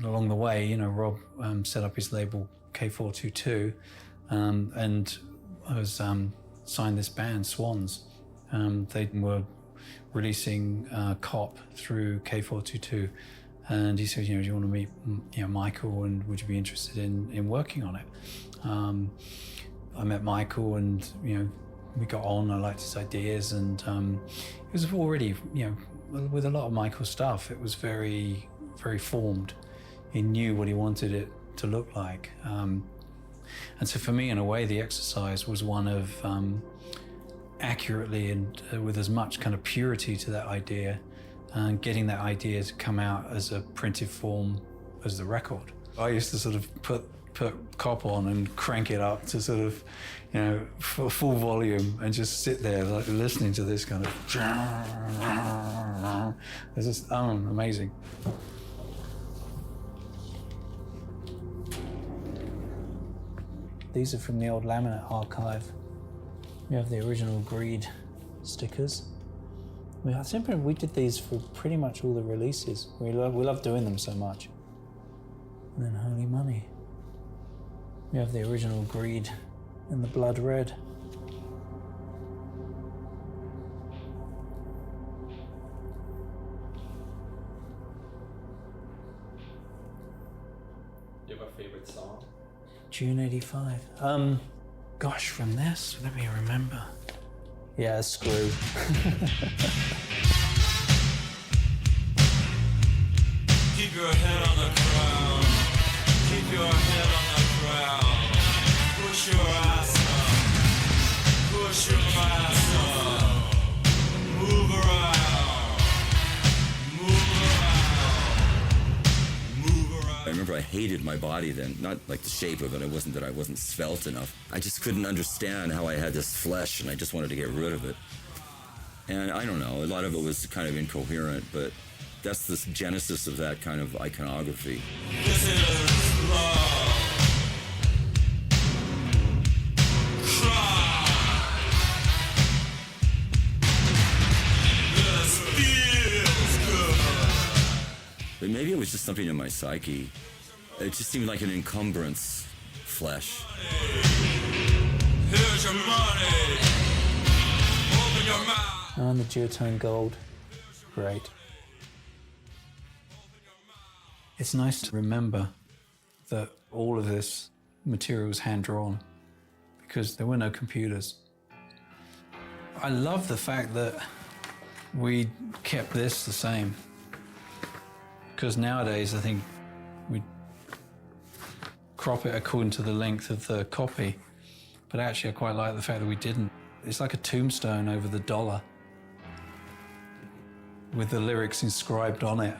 along the way, you know, Rob set up his label K422, and I was signed this band, Swans. They were releasing Cop through K422, and he said, you know, do you want to meet, you know, Michael, and would you be interested in working on it? I met Michael, and you know, we got on. I liked his ideas, and it was already, you know, with a lot of Michael's stuff, it was very, very formed. He knew what he wanted it to look like. And so for me, in a way, the exercise was one of accurately and with as much kind of purity to that idea, and getting that idea to come out as a printed form as the record. I used to sort of put Cop on and crank it up to sort of, you know, full volume, and just sit there like listening to this kind of. It's just amazing. These are from the old laminate archive. We have the original Greed stickers. I think we did these for pretty much all the releases. We love doing them so much. And then Holy Money. We have the original Greed and the Blood Red. Do you have a favorite song? June 85. Gosh, from this, let me remember. Yeah, Screw. Keep your head on the ground. Keep your head on the ground. Push your ass up. Push your ass up. Move around. Move around. Move around. I remember I hated my body then, not like the shape of it. It wasn't that I wasn't svelte enough. I just couldn't understand how I had this flesh, and I just wanted to get rid of it. And I don't know, a lot of it was kind of incoherent, but that's the genesis of that kind of iconography. This is love. Cry. This feels good. But maybe it was just something in my psyche. It just seemed like an encumbrance, flesh. Here's your money. Open your mouth. And the duotone gold. Great. It's nice to remember that all of this material was hand-drawn because there were no computers. I love the fact that we kept this the same, because nowadays I think we crop it according to the length of the copy, but actually I quite like the fact that we didn't. It's like a tombstone over the dollar with the lyrics inscribed on it.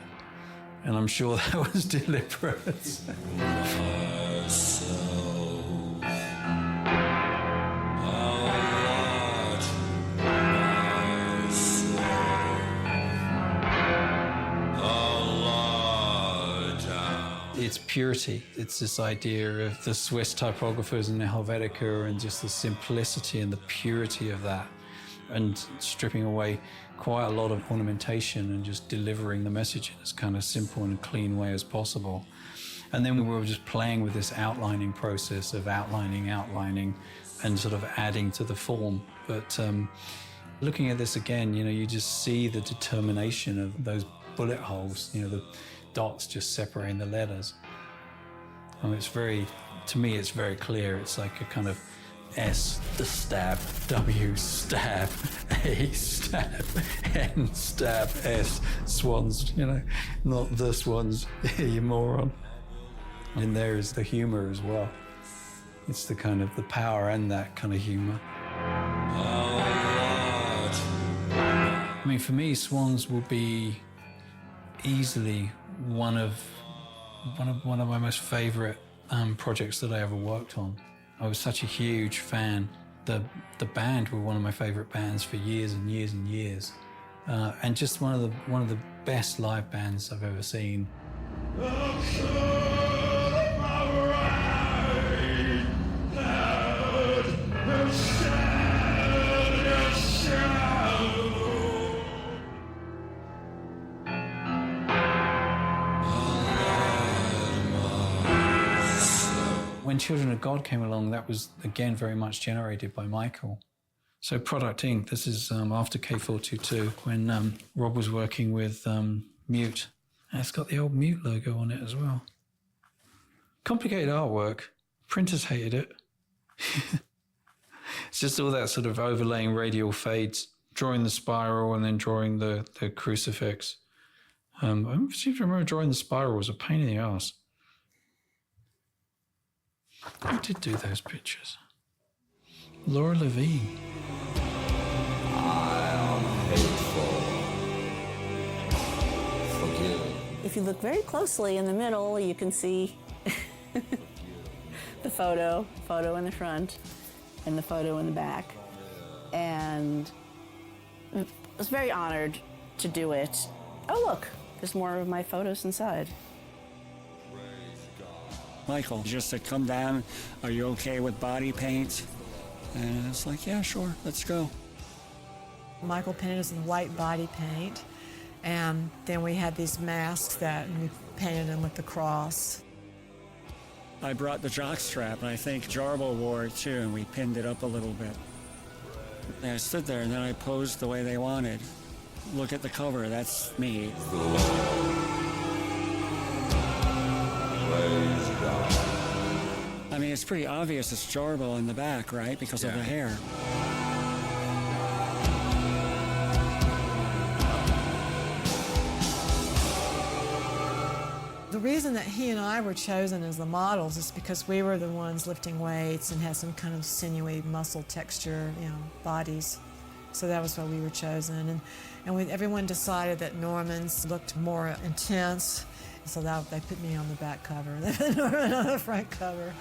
And I'm sure that was deliberate. It's purity. It's this idea of the Swiss typographers and the Helvetica, and just the simplicity and the purity of that, and stripping away quite a lot of ornamentation and just delivering the message in as kind of simple and clean way as possible. And then we were just playing with this outlining process of outlining, and sort of adding to the form. But looking at this again, you know, you just see the determination of those bullet holes, you know, the dots just separating the letters. And it's very, to me, it's very clear. It's like a kind of S, the stab, W, stab, A, stab, N, stab, S, swans, you know, not the swans, you moron. And there is the humor as well. It's the kind of the power and that kind of humor. I mean, for me, Swans will be easily one of my most favorite projects that I ever worked on. I was such a huge fan. The band were one of my favorite bands for years and years and years, and just one of the best live bands I've ever seen. when Children of God came along, that was, again, very much generated by Michael. So Product Inc., this is after K422, when Rob was working with Mute. And it's got the old Mute logo on it as well. Complicated artwork. Printers hated it. It's just all that sort of overlaying radial fades, drawing the spiral and then drawing the crucifix. I seem to remember drawing the spiral was a pain in the ass. Who did do those pictures? Laura Levine. I am hateful. Forgive. If you look very closely in the middle, you can see the photo in the front and the photo in the back. And I was very honored to do it. Oh, look, there's more of my photos inside. Michael just said, come down, are you okay with body paint? And it's like, yeah, sure, let's go. Michael painted us in white body paint, and then we had these masks that we painted them with the cross. I brought the jockstrap, and I think Jarbo wore it too, and we pinned it up a little bit. And I stood there, and then I posed the way they wanted. Look at the cover, that's me. I mean, it's pretty obvious it's Jarbo in the back, right? Because of the hair. The reason that he and I were chosen as the models is because we were the ones lifting weights and had some kind of sinewy muscle texture, bodies. So that was why we were chosen. And everyone decided that Norman's looked more intense. So they put me on the back cover. They put Norman on the front cover.